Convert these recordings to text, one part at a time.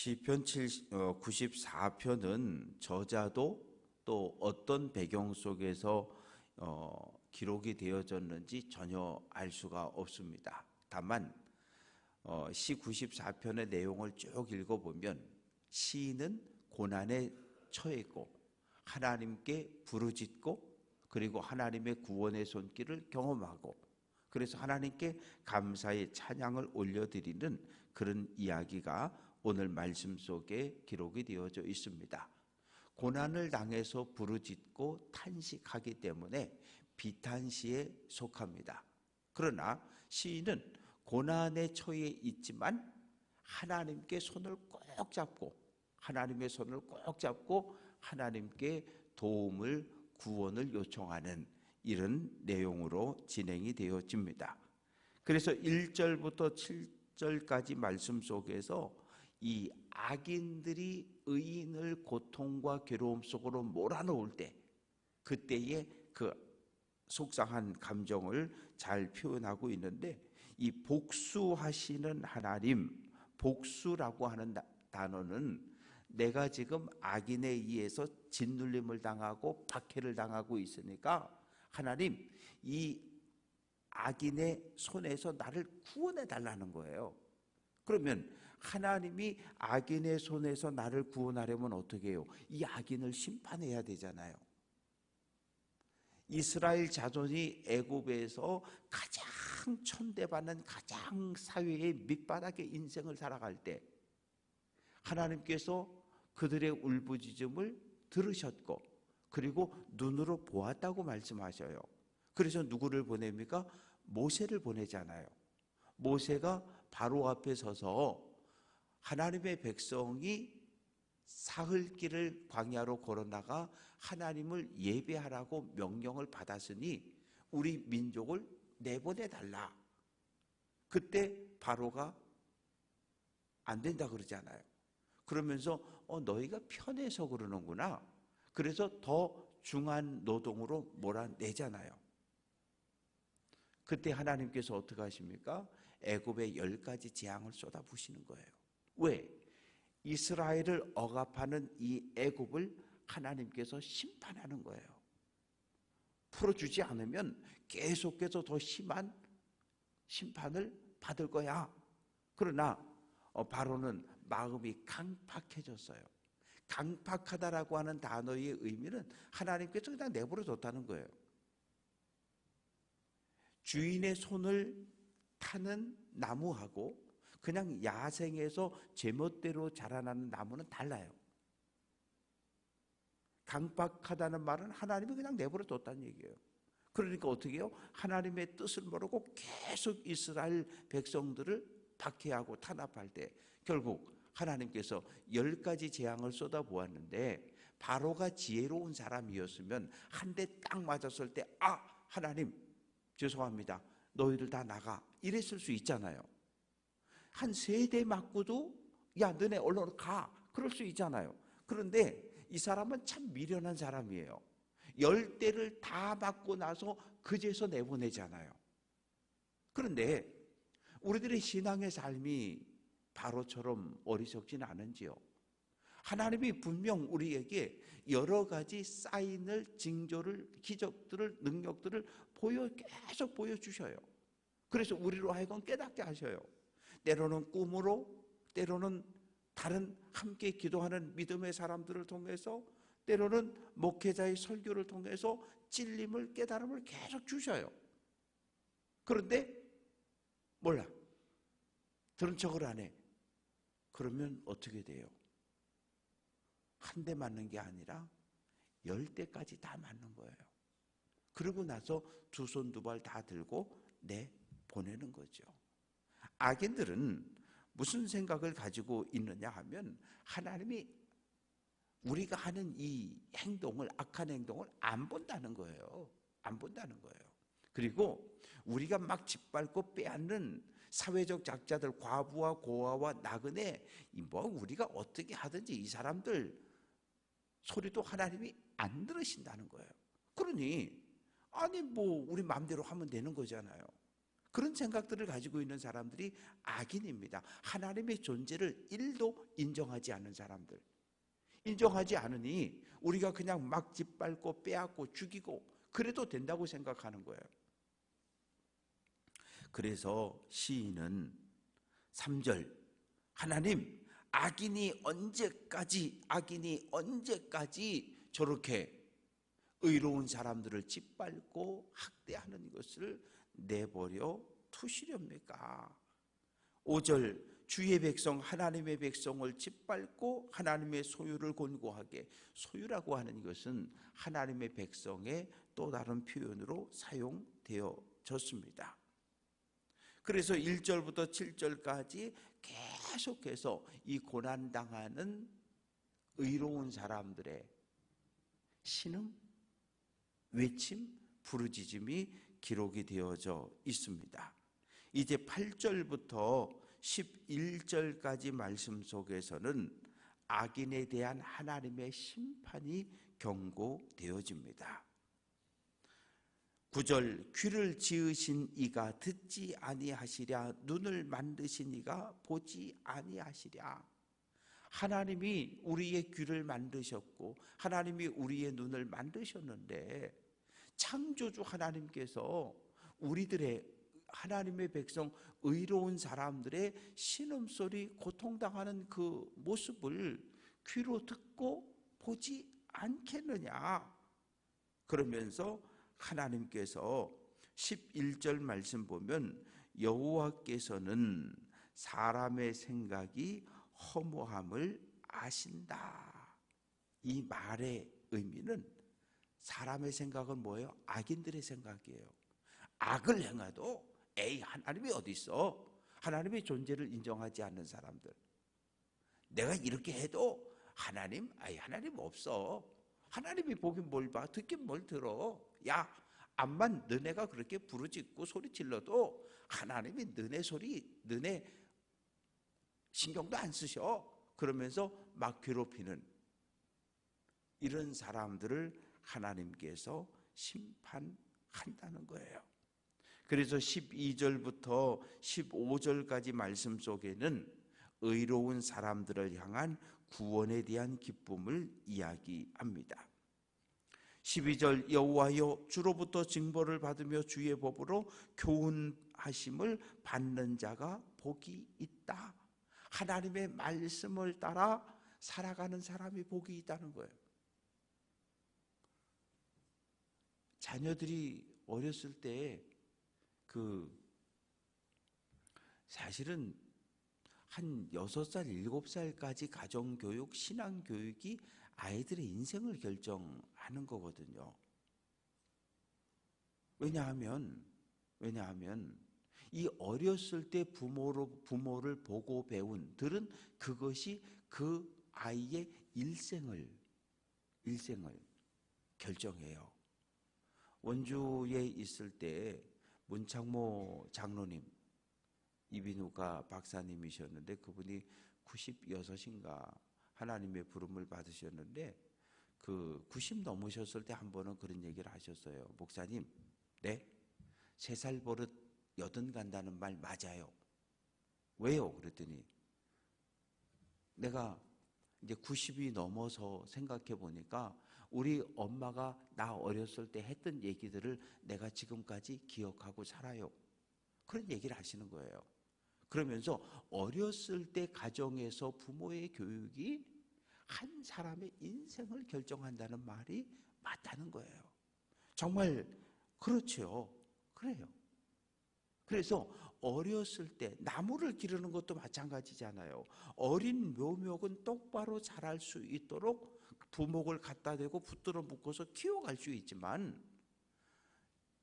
시편 94편은 저자도 또 어떤 배경 속에서 기록이 되어졌는지 전혀 알 수가 없습니다. 다만 시 94편의 내용을 쭉 읽어보면 시인은 고난에 처했고 하나님께 부르짖고 그리고 하나님의 구원의 손길을 경험하고 그래서 하나님께 감사의 찬양을 올려드리는 그런 이야기가 오늘 말씀 속에 기록이 되어져 있습니다. 고난을 당해서 부르짖고 탄식하기 때문에 비탄시에 속합니다. 그러나 시인은 고난에 처해 있지만 하나님께 손을 꼭 잡고 하나님의 손을 꼭 잡고 하나님께 도움을 구원을 요청하는 이런 내용으로 진행이 되어집니다. 그래서 1절부터 7절까지 말씀 속에서 이 악인들이 의인을 고통과 괴로움 속으로 몰아넣을 때 그때의 그 속상한 감정을 잘 표현하고 있는데 이 복수하시는 하나님, 복수라고 하는 단어는 내가 지금 악인에 의해서 짓눌림을 당하고 박해를 당하고 있으니까 하나님 이 악인의 손에서 나를 구원해 달라는 거예요. 그러면 하나님이 악인의 손에서 나를 구원하려면 어떻게 해요? 이 악인을 심판해야 되잖아요. 이스라엘 자손이 애굽에서 가장 천대받는 가장 사회의 밑바닥의 인생을 살아갈 때 하나님께서 그들의 울부짖음을 들으셨고 그리고 눈으로 보았다고 말씀하셔요. 그래서 누구를 보냅니까? 모세를 보내잖아요. 모세가 바로 앞에 서서 하나님의 백성이 사흘길을 광야로 걸어나가 하나님을 예배하라고 명령을 받았으니 우리 민족을 내보내달라. 그때 바로가 안 된다 그러잖아요. 그러면서 너희가 편해서 그러는구나. 그래서 더 중한 노동으로 몰아내잖아요. 그때 하나님께서 어떻게 하십니까? 애굽에 10가지 재앙을 쏟아부으시는 거예요. 왜? 이스라엘을 억압하는 이 애굽을 하나님께서 심판하는 거예요. 풀어주지 않으면 계속해서 더 심한 심판을 받을 거야. 그러나 바로는 마음이 강팍해졌어요. 강팍하다라고 하는 단어의 의미는 하나님께서 그냥 내버려 뒀다는 거예요. 주인의 손을 타는 나무하고 그냥 야생에서 제멋대로 자라나는 나무는 달라요. 강박하다는 말은 하나님이 그냥 내버려 뒀다는 얘기예요. 그러니까 어떻게 해요? 하나님의 뜻을 모르고 계속 이스라엘 백성들을 박해하고 탄압할 때 결국 하나님께서 10가지 재앙을 쏟아보았는데 바로가 지혜로운 사람이었으면 한 대 딱 맞았을 때 하나님 죄송합니다. 너희들 다 나가 이랬을 수 있잖아요. 한 3대 맞고도 야 너네 얼른 가 그럴 수 있잖아요. 그런데 이 사람은 참 미련한 사람이에요. 10대를 다 맞고 나서 그제서 내보내잖아요. 그런데 우리들의 신앙의 삶이 바로처럼 어리석지는 않은지요. 하나님이 분명 우리에게 여러 가지 사인을, 징조를, 기적들을, 능력들을 계속 보여주셔요. 그래서 우리로 하여금 깨닫게 하셔요. 때로는 꿈으로, 때로는 다른 함께 기도하는 믿음의 사람들을 통해서, 때로는 목회자의 설교를 통해서 찔림을, 깨달음을 계속 주셔요. 그런데 몰라. 들은 척을 안 해. 그러면 어떻게 돼요? 한 대 맞는 게 아니라 10대까지 다 맞는 거예요. 그러고 나서 두 손 두 발 다 들고 보내는 거죠. 악인들은 무슨 생각을 가지고 있느냐 하면 하나님이 우리가 하는 이 행동을, 악한 행동을 안 본다는 거예요. 안 본다는 거예요. 그리고 우리가 막 짓밟고 빼앗는 사회적 약자들, 과부와 고아와 나그네, 우리가 어떻게 하든지 이 사람들 소리도 하나님이 안 들으신다는 거예요. 그러니 우리 마음대로 하면 되는 거잖아요. 그런 생각들을 가지고 있는 사람들이 악인입니다. 하나님의 존재를 1도 인정하지 않는 사람들. 인정하지 않으니 우리가 그냥 막 짓밟고 빼앗고 죽이고 그래도 된다고 생각하는 거예요. 그래서 시인은 3절, 하나님, 악인이 언제까지 저렇게 의로운 사람들을 짓밟고 학대하는 것을 내버려 두시렵니까? 5절, 주의 백성 하나님의 백성을 짓밟고 하나님의 소유를 곤고하게, 소유라고 하는 것은 하나님의 백성의 또 다른 표현으로 사용되어졌습니다. 그래서 1절부터 7절까지 계속해서 이 고난당하는 의로운 사람들의 신음, 외침, 부르짖음이 기록이 되어져 있습니다. 이제 8절부터 11절까지 말씀 속에서는 악인에 대한 하나님의 심판이 경고되어집니다. 9절, 귀를 지으신 이가 듣지 아니하시랴, 눈을 만드신 이가 보지 아니하시랴. 하나님이 우리의 귀를 만드셨고 하나님이 우리의 눈을 만드셨는데, 창조주 하나님께서 우리들의, 하나님의 백성 의로운 사람들의 신음소리, 고통당하는 그 모습을 귀로 듣고 보지 않겠느냐. 그러면서 하나님께서 11절 말씀 보면 여호와께서는 사람의 생각이 허무함을 아신다. 이 말의 의미는, 사람의 생각은 뭐예요? 악인들의 생각이에요. 악을 행해도 에이, 하나님이 어디 있어? 하나님의 존재를 인정하지 않는 사람들. 내가 이렇게 해도 하나님 없어. 하나님이 보긴 뭘 봐, 듣긴 뭘 들어. 야, 암만 너네가 그렇게 부르짖고 소리질러도 하나님이 너네 소리, 너네 신경도 안 쓰셔. 그러면서 막 괴롭히는 이런 사람들을 하나님께서 심판한다는 거예요. 그래서 12절부터 15절까지 말씀 속에는 의로운 사람들을 향한 구원에 대한 기쁨을 이야기합니다. 12절, 여호와여, 주로부터 징벌을 받으며 주의 법으로 교훈하심을 받는 자가 복이 있다. 하나님의 말씀을 따라 살아가는 사람이 복이 있다는 거예요. 자녀들이 어렸을 때 사실은 한 6살, 7살까지 가정교육, 신앙교육이 아이들의 인생을 결정하는 거거든요. 왜냐하면 이 어렸을 때 부모를 보고 배운 들은 그것이 그 아이의 일생을 결정해요. 원주에 있을 때 문창모 장로님, 이비인후과 박사님이셨는데 그분이 96인가 하나님의 부름을 받으셨는데, 그 90 넘으셨을 때 한 번은 그런 얘기를 하셨어요. 목사님, 네? 3살 버릇 80 간다는 말 맞아요. 왜요? 그랬더니 내가 이제 90이 넘어서 생각해 보니까 우리 엄마가 나 어렸을 때 했던 얘기들을 내가 지금까지 기억하고 살아요. 그런 얘기를 하시는 거예요. 그러면서 어렸을 때 가정에서 부모의 교육이 한 사람의 인생을 결정한다는 말이 맞다는 거예요. 정말 그렇죠. 그래요. 그래서 어렸을 때 나무를 기르는 것도 마찬가지잖아요. 어린 묘목은 똑바로 자랄 수 있도록 부목을 갖다 대고 붙들어 묶어서 키워갈 수 있지만,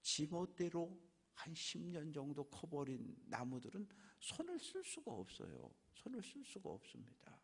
지멋대로 한 10년 정도 커버린 나무들은 손을 쓸 수가 없어요. 손을 쓸 수가 없습니다.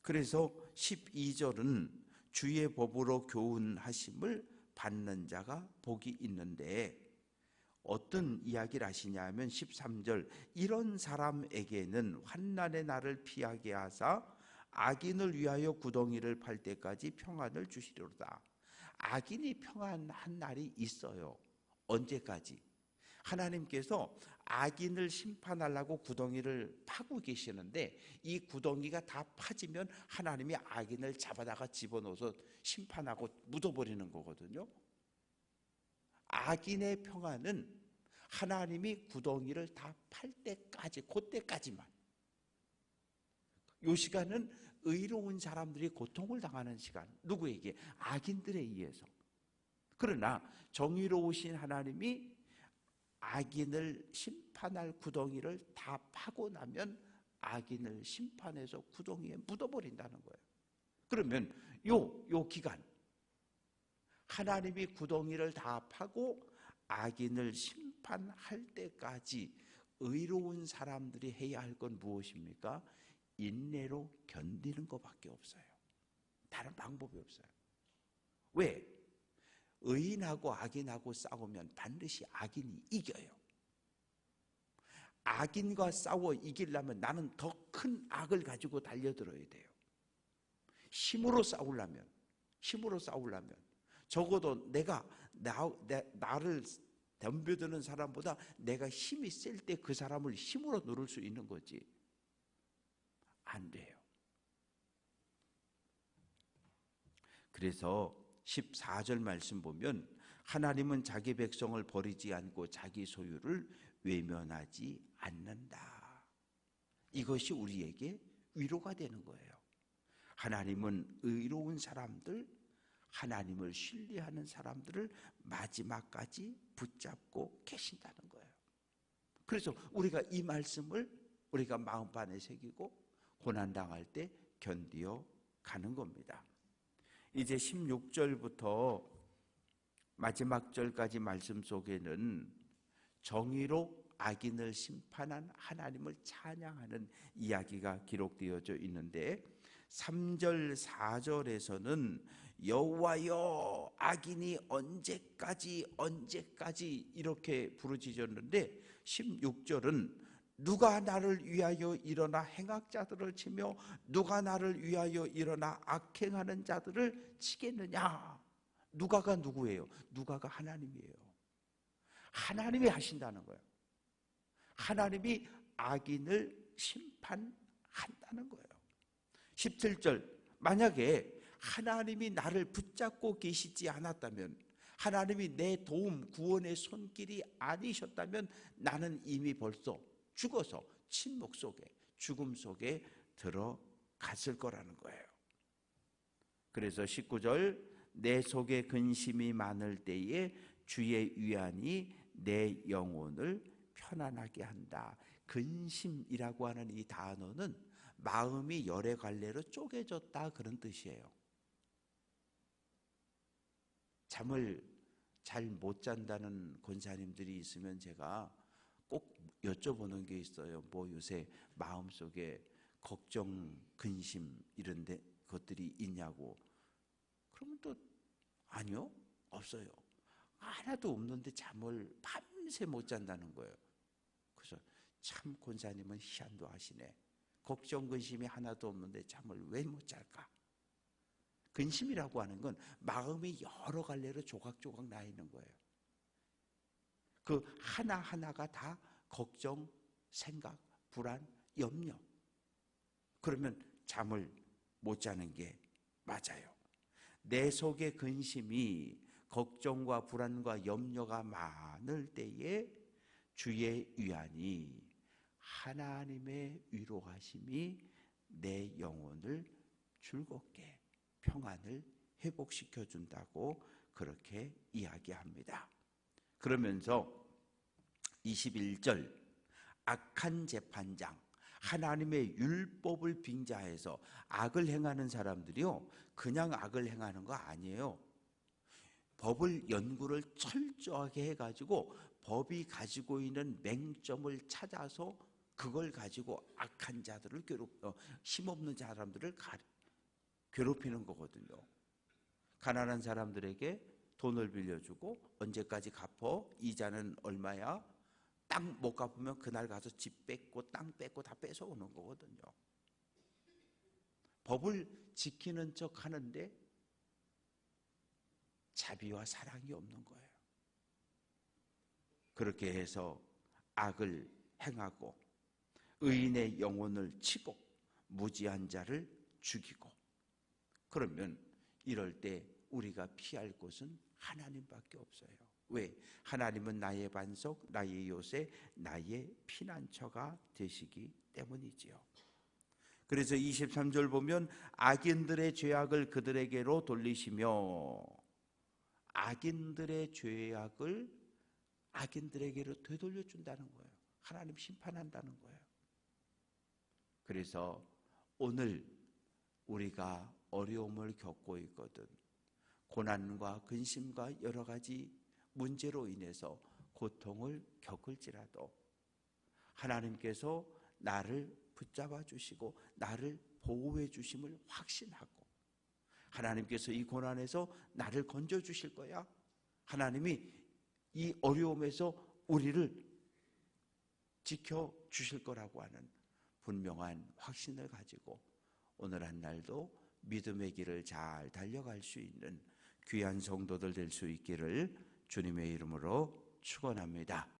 그래서 12절은 주의 법으로 교훈하심을 받는 자가 복이 있는데, 어떤 이야기를 하시냐면 13절, 이런 사람에게는 환난의 날을 피하게 하사 악인을 위하여 구덩이를 팔 때까지 평안을 주시리로다. 악인이 평안한 날이 있어요. 언제까지? 하나님께서 악인을 심판하려고 구덩이를 파고 계시는데 이 구덩이가 다 파지면 하나님이 악인을 잡아다가 집어넣어서 심판하고 묻어버리는 거거든요. 악인의 평안은 하나님이 구덩이를 다 팔 때까지, 그때까지만. 이 시간은 의로운 사람들이 고통을 당하는 시간. 누구에게? 악인들에 의해서. 그러나 정의로우신 하나님이 악인을 심판할 구덩이를 다 파고 나면 악인을 심판해서 구덩이에 묻어버린다는 거예요. 그러면 요 기간, 하나님이 구덩이를 다 파고 악인을 심판할 때까지 의로운 사람들이 해야 할 건 무엇입니까? 인내로 견디는 것밖에 없어요. 다른 방법이 없어요. 왜? 의인하고 악인하고 싸우면 반드시 악인이 이겨요. 악인과 싸워 이기려면 나는 더 큰 악을 가지고 달려들어야 돼요. 힘으로 싸우려면 적어도 나를 덤벼드는 사람보다 내가 힘이 셀 때 그 사람을 힘으로 누를 수 있는 거지. 안 돼요. 그래서 14절 말씀 보면 하나님은 자기 백성을 버리지 않고 자기 소유를 외면하지 않는다. 이것이 우리에게 위로가 되는 거예요. 하나님은 의로운 사람들, 하나님을 신뢰하는 사람들을 마지막까지 붙잡고 계신다는 거예요. 그래서 우리가 이 말씀을 우리가 마음판에 새기고 고난당할 때 견디어 가는 겁니다. 이제 16절부터 마지막 절까지 말씀 속에는 정의로 악인을 심판한 하나님을 찬양하는 이야기가 기록되어져 있는데 3절, 4절에서는 여호와여 악인이 언제까지 이렇게 부르짖었는데 16절은 누가 나를 위하여 일어나 행악자들을 치며 누가 나를 위하여 일어나 악행하는 자들을 치겠느냐. 누가가 누구예요? 누가가 하나님이에요. 하나님이 하신다는 거예요. 하나님이 악인을 심판한다는 거예요. 17절, 만약에 하나님이 나를 붙잡고 계시지 않았다면, 하나님이 내 도움 구원의 손길이 아니셨다면 나는 이미 벌써 죽어서 침묵 속에, 죽음 속에 들어갔을 거라는 거예요. 그래서 19절, 내 속에 근심이 많을 때에 주의 위안이 내 영혼을 편안하게 한다. 근심이라고 하는 이 단어는 마음이 열의 갈래로 쪼개졌다 그런 뜻이에요. 잠을 잘 못 잔다는 권사님들이 있으면 제가 꼭 여쭤보는 게 있어요. 뭐 요새 마음속에 걱정, 근심 이런 것들이 있냐고. 그러면 또 아니요, 없어요. 하나도 없는데 잠을 밤새 못 잔다는 거예요. 그래서 참 권사님은 희한도 하시네. 걱정, 근심이 하나도 없는데 잠을 왜 못 잘까? 근심이라고 하는 건 마음이 여러 갈래로 조각조각 나 있는 거예요. 그 하나하나가 다 걱정, 생각, 불안, 염려. 그러면 잠을 못 자는 게 맞아요. 내 속의 근심이 걱정과 불안과 염려가 많을 때에 주의 위안이 하나님의 위로하심이 내 영혼을 즐겁게 평안을 회복시켜 준다고 그렇게 이야기합니다. 그러면서 21절, 악한 재판장, 하나님의 율법을 빙자해서 악을 행하는 사람들이요, 그냥 악을 행하는 거 아니에요. 법을 연구를 철저하게 해가지고 법이 가지고 있는 맹점을 찾아서 그걸 가지고 악한 자들을 힘없는 사람들을 괴롭히는 거거든요. 가난한 사람들에게 돈을 빌려주고 언제까지 갚어? 이자는 얼마야? 땅 못 갚으면 그날 가서 집 뺏고 땅 뺏고 다 뺏어오는 거거든요. 법을 지키는 척 하는데 자비와 사랑이 없는 거예요. 그렇게 해서 악을 행하고 의인의 영혼을 치고 무지한 자를 죽이고, 그러면 이럴 때 우리가 피할 곳은 하나님밖에 없어요. 왜? 하나님은 나의 반석, 나의 요새, 나의 피난처가 되시기 때문이지요. 그래서 23절 보면 악인들의 죄악을 그들에게로 돌리시며, 악인들의 죄악을 악인들에게로 되돌려 준다는 거예요. 하나님 심판한다는 거예요. 그래서 오늘 우리가 어려움을 겪고 있거든, 고난과 근심과 여러 가지 문제로 인해서 고통을 겪을지라도 하나님께서 나를 붙잡아 주시고 나를 보호해 주심을 확신하고, 하나님께서 이 고난에서 나를 건져 주실 거야, 하나님이 이 어려움에서 우리를 지켜 주실 거라고 하는 분명한 확신을 가지고 오늘 한 날도 믿음의 길을 잘 달려갈 수 있는 귀한 성도들 될 수 있기를 주님의 이름으로 축원합니다.